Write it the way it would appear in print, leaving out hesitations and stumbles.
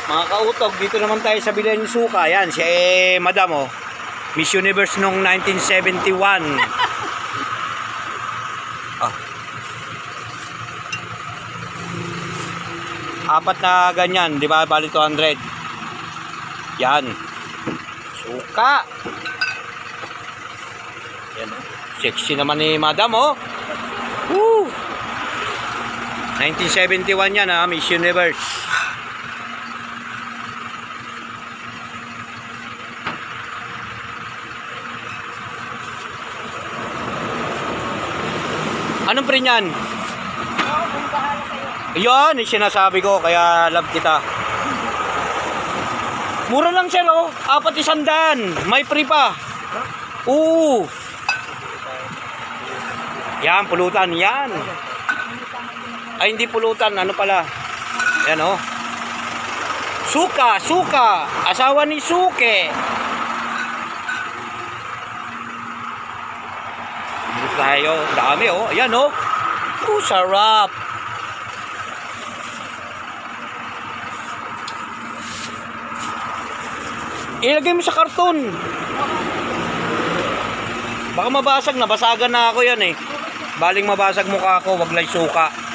Mga kautog, dito naman tayo sa Bilan ng Suka. Yan, si Madam, oh. Miss Universe noong 1971. Ah. Apat na ganyan, di ba? Bali 200. Yan. Suka. Yan. Sexy naman ni Madam, oh. Woo! 1971 yan, ha, Miss Universe. Anong pre niyan? Yan, yung sinasabi ko, kaya love kita. Mura lang sir, oh. 400. May free pa. Oo. Yan, pulutan. Yan. Ay, hindi pulutan. Ano pala? Yan, oh. Suka, suka. Asawa ni Suke. Dito tayo. Dami, oh. Ayan, oh. Sarap. Ilagay mo sa karton. Baka mabasag na. Basagan na ako yan, eh. Baling mabasag mukha ko. Wag lang suka.